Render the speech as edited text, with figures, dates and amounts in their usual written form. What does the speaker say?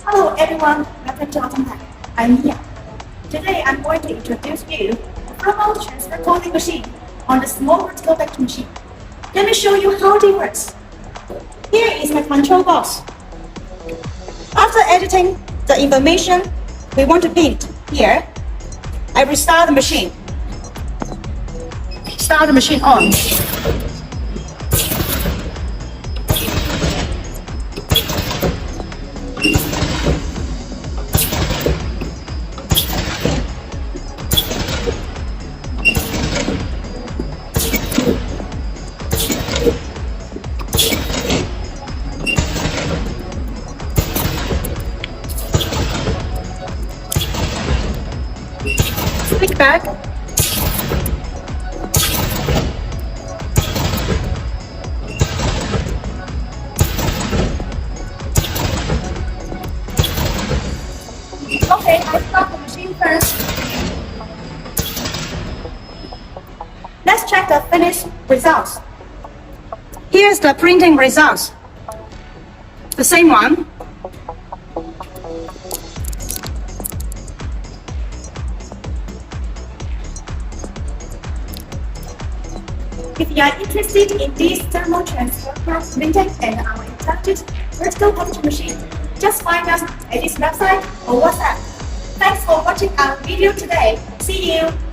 Hello everyone, welcome to Autompack. I'm Miya. Today I'm going to introduce you a thermal transfer coding machine on the small vertical vector machine. Let me show you how it works. Here is my control box. After editing the information we want to print here, I restart the machine. Start the machine on. Click back. Okay, I start the machine first. Let's check the finished results. Here's the printing results. The same one. If you are interested in this thermal transfer printing and our intelligent vertical packaging machine, just find us at this website or WhatsApp. Thanks for watching our video today. See you!